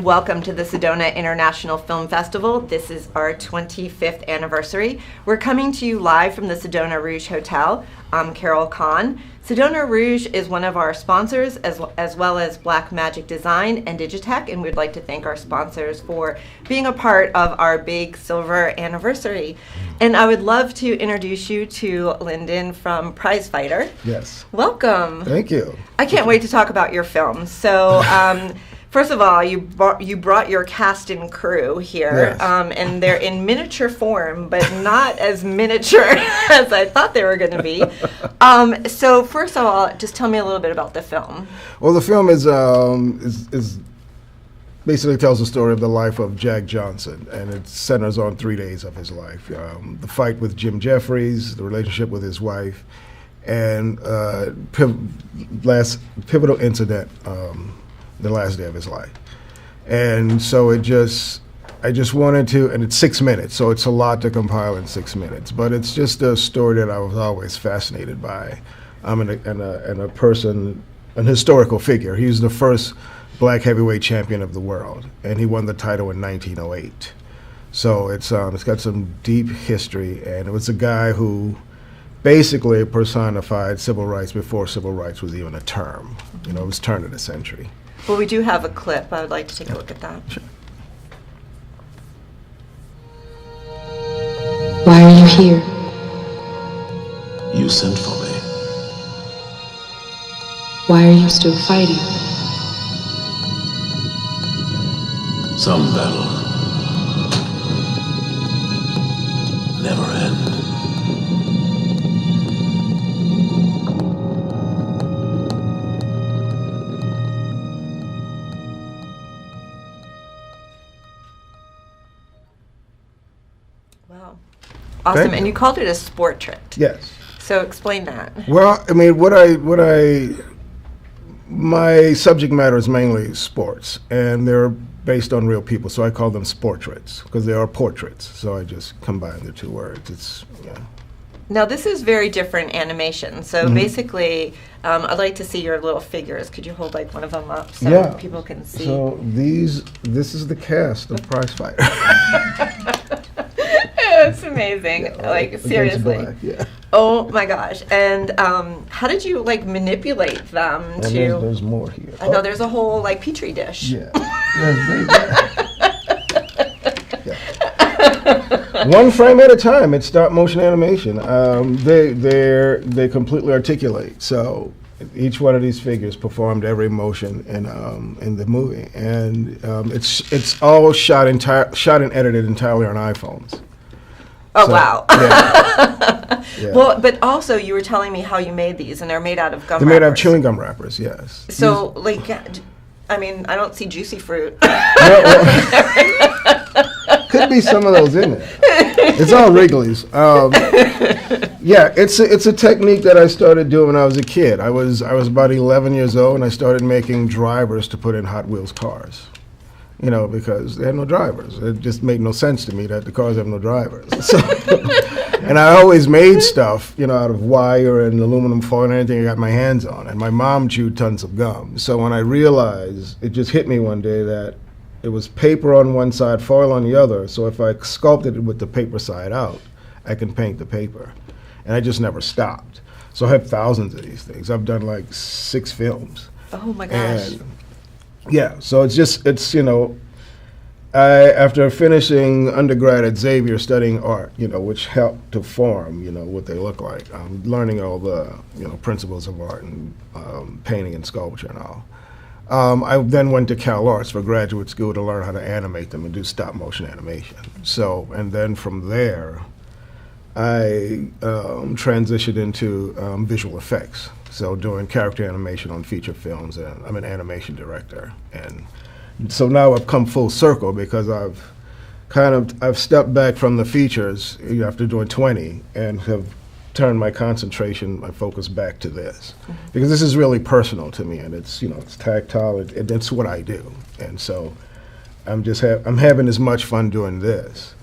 welcome to the Sedona International Film Festival. This is our 25th anniversary. We're coming to you live from the Sedona Rouge Hotel. I'm Carol Kahn. Sedona Rouge is one of our sponsors, as well as Black Magic Design and Digitech, and we'd like to thank our sponsors for being a part of our big silver anniversary. And I would love to introduce you to Lyndon from Prizefighter. Yes. Welcome. Thank you. I can't wait to talk about your film. So, first of all, you brought your cast and crew here, Yes. and they're in miniature form, but not as miniature as I thought they were going to be. So, first of all, just tell me a little bit about the film. Well, the film is basically tells the story of the life of Jack Johnson, and it centers on 3 days of his life. The fight with Jim Jeffries, the relationship with his wife, and pivotal incident, the last day of his life. And so I just wanted to, and it's 6 minutes, so it's a lot to compile in 6 minutes, but it's just a story that I was always fascinated by. And a person, an historical figure. He's the first black heavyweight champion of the world, and he won the title in 1908. So it's got some deep history, and it was a guy who basically personified civil rights before civil rights was even a term. You know, it was turn of the century. Well, we do have a clip. I would like to take a look at that. Sure. Why are you here? You sent for me. Why are you still fighting? Some battle never end. Wow. Awesome. Thank And you. you called it a sportrait. Yes. So explain that. Well, I mean, my subject matter is mainly sports, and they're based on real people, so I call them sportraits because they are portraits. So I just combine the two words. It's Now, this is very different animation. So basically, I'd like to see your little figures. Could you hold like one of them up so Yeah. people can see? So this is the cast of Prizefighter. It's amazing. Like, Against seriously. Black, yeah. Oh my gosh. And how did you like manipulate them And to? there's more here. I know there's a whole like petri dish. Yeah. One frame at a time. It's stop motion animation. They completely articulate. So each one of these figures performed every motion in the movie, and it's all shot and edited entirely on iPhones. Oh, So, wow. Yeah. Yeah. Well, but also you were telling me how you made these, and they're made out of gum They're made out of wrappers. chewing gum wrappers. Yes. So, like, I mean, I don't see juicy fruit. Could be some of those in it. It's all Wrigley's. Yeah, it's a technique that I started doing when I was a kid. I was about 11 years old, and I started making drivers to put in Hot Wheels cars. You know, because they had no drivers. It just made no sense to me that the cars have no drivers. So, and I always made stuff, you know, out of wire and aluminum foil and anything I got my hands on. And my mom chewed tons of gum. So when I realized, it just hit me one day that it was paper on one side, foil on the other. So if I sculpted it with the paper side out, I can paint the paper. And I just never stopped. So I have thousands of these things. I've done like 6 films. Oh my gosh. And yeah, so it's you know, after finishing undergrad at Xavier studying art, you know, which helped to form, you know, what they look like, learning all the, you know, principles of art and painting and sculpture and all. I then went to Cal Arts for graduate school to learn how to animate them and do stop motion animation. So, and then from there, I transitioned into visual effects. So doing character animation on feature films, and I'm an animation director. And so now I've come full circle because I've stepped back from the features after doing 20 and have turned my concentration, my focus back to this. Because this is really personal to me, and it's, you know, it's tactile, and it's what I do. And so I'm having as much fun doing this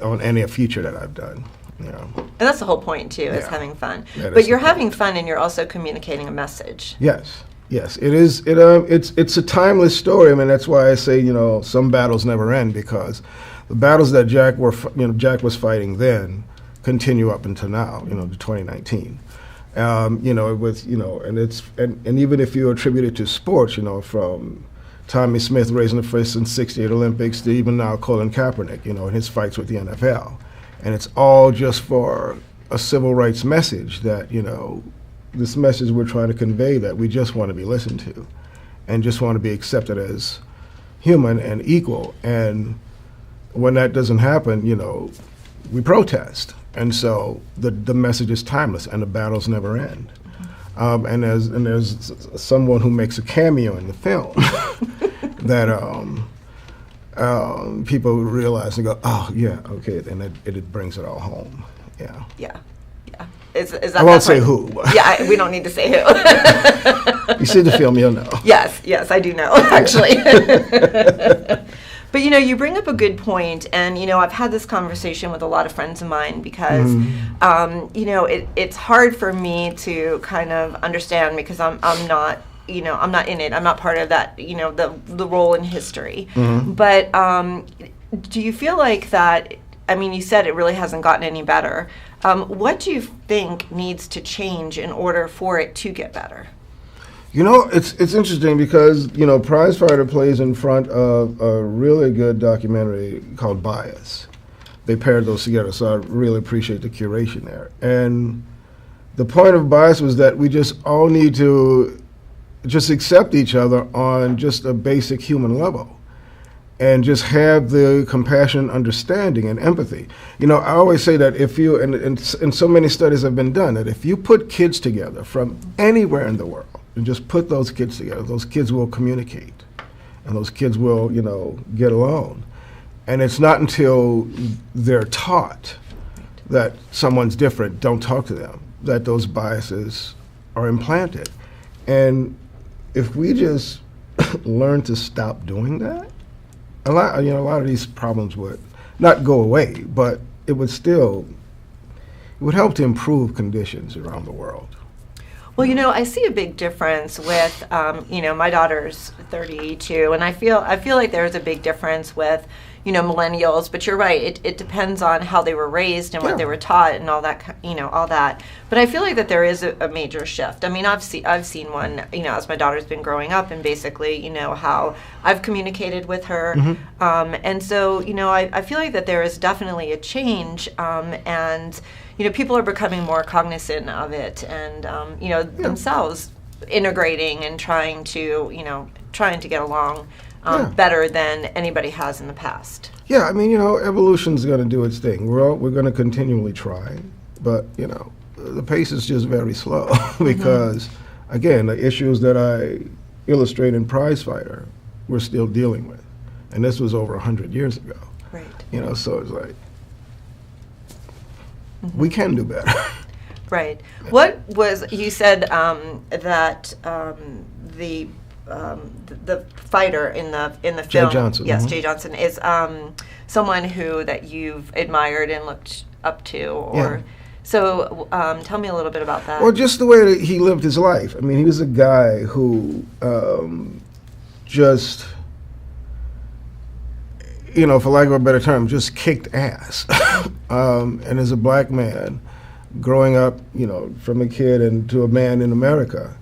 on any feature that I've done. You know. And that's the whole point too, is Yeah. having fun. That But is you're the having fun and you're also communicating a message. Yes. Yes, it is. It's a timeless story. I mean, that's why I say, some battles never end, because the battles that Jack was fighting then continue up until now, to 2019. And even if you attribute it to sports, from Tommy Smith raising the fist in '68 Olympics to even now Colin Kaepernick, in his fights with the NFL, and it's all just for a civil rights message that, this message we're trying to convey, that we just want to be listened to and just want to be accepted as human and equal. And when that doesn't happen, we protest. And so the message is timeless, and the battles never end. And there's someone who makes a cameo in the film that people realize and go, oh, yeah, okay, and it brings it all home. Yeah. Yeah. Is that I won't say who. Yeah, we don't need to say who. You see the film, you'll know. Yes, I do know, actually. But, you bring up a good point, and, I've had this conversation with a lot of friends of mine because, it's hard for me to kind of understand, because I'm not, I'm not in it. I'm not part of that, the role in history. But do you feel like that, you said it really hasn't gotten any better. What do you think needs to change in order for it to get better? It's interesting because, Prizefighter plays in front of a really good documentary called Bias. They paired those together, so I really appreciate the curation there. And the point of Bias was that we just all need to just accept each other on just a basic human level, and just have the compassion, understanding, and empathy. I always say that if you, and so many studies have been done, that if you put kids together from anywhere in the world, and just put those kids together, those kids will communicate, and those kids will, get along. And it's not until they're taught that someone's different, don't talk to them, that those biases are implanted. And if we just learn to stop doing that, a lot of these problems would not go away, but it would help to improve conditions around the world. Well, I see a big difference with, my daughter's 32, and I feel like there's a big difference with, millennials. But you're right; it depends on how they were raised and what they were taught and all that, all that. But I feel like that there is a major shift. I've seen one, as my daughter's been growing up, and basically, how I've communicated with her, and so, I feel like that there is definitely a change, and people are becoming more cognizant of it, and themselves integrating and trying to get along better than anybody has in the past. Yeah, evolution's going to do its thing. We're going to continually try, but the pace is just very slow because, again, the issues that I illustrate in Prizefighter, we're still dealing with, and this was over 100 years ago. Right. So it's like, we can do better. Right. What was, you said that the fighter in the film, Jay Johnson. Yes, Jay Johnson is someone that you've admired and looked up to, or so. Tell me a little bit about that. Well, just the way that he lived his life. He was a guy who just, for lack of a better term, just kicked ass. And as a black man, growing up, from a kid into a man in America,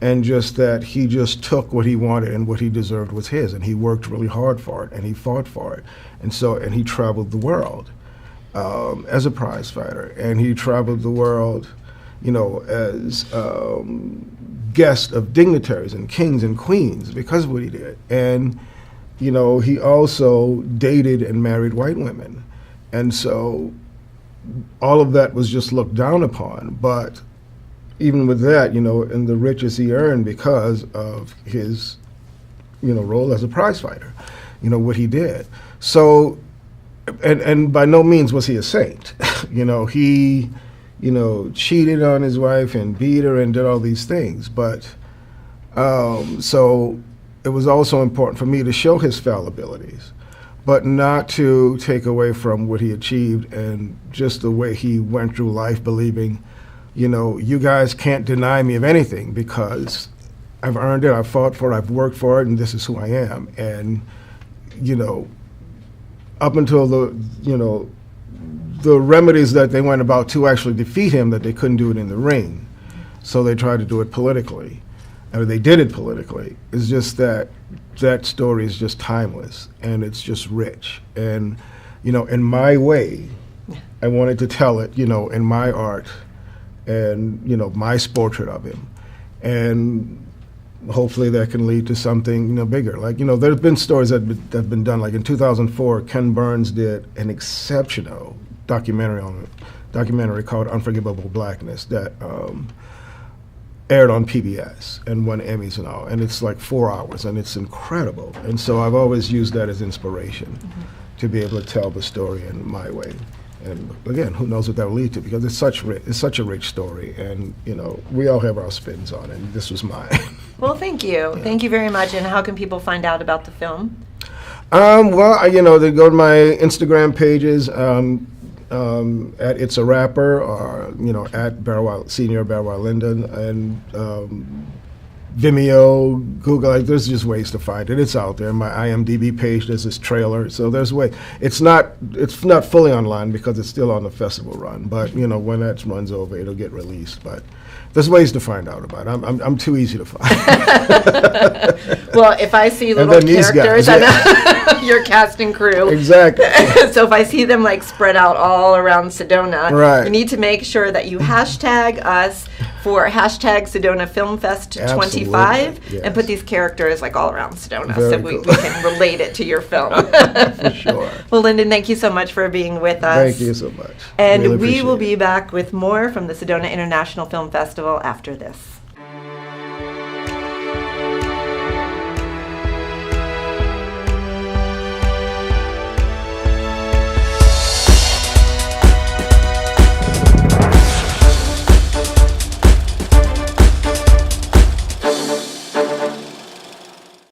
and just that he just took what he wanted and what he deserved was his, and he worked really hard for it, and he fought for it, and he traveled the world as a prize fighter, and he traveled the world, as guest of dignitaries and kings and queens because of what he did, and he also dated and married white women, and so all of that was just looked down upon, but even with that, and the riches he earned because of his, role as a prize fighter, what he did. So, and by no means was he a saint. He, cheated on his wife and beat her and did all these things. But, so it was also important for me to show his fallibilities, but not to take away from what he achieved and just the way he went through life believing, you guys can't deny me of anything because I've earned it, I've fought for it, I've worked for it, and this is who I am. And, you know, up until the remedies that they went about to actually defeat him, that they couldn't do it in the ring. So they tried to do it politically. I mean, they did it politically. It's just that story is just timeless, and it's just rich. And, you know, in my way, I wanted to tell it, you know, in my art and, you know, my portrait of him. And hopefully that can lead to something, you know, bigger. Like, you know, there have been stories that have been done. Like in 2004, Ken Burns did an exceptional documentary called Unforgivable Blackness that aired on PBS and won Emmys and all. And it's like 4 hours, and it's incredible. And so I've always used that as inspiration to be able to tell the story in my way. And again, who knows what that will lead to, because it's such a rich story, and you know, we all have our spins on it, and this was mine. Well, thank you. Yeah. Thank you very much. And how can people find out about the film? You know, they go to my Instagram pages, at It's a Rapper, or, you know, at Senior Barrow Linden, and Vimeo, Google, like, there's just ways to find it. It's out there. My IMDb page, there's this trailer, so there's a way. It's not fully online because it's still on the festival run, but, you know, when that runs over, it'll get released. But there's ways to find out about it. I'm too easy to find. Well, if I see little characters, I know your cast and crew. Exactly. So if I see them like spread out all around Sedona, right, you need to make sure that you hashtag us for hashtag Sedona Film Fest 25, yes, and put these characters like all around Sedona, very so cool. we can relate it to your film. For sure. Well, Lyndon, thank you so much for being with us. Thank you so much. And really we will appreciate be back with more from the Sedona International Film Festival after this.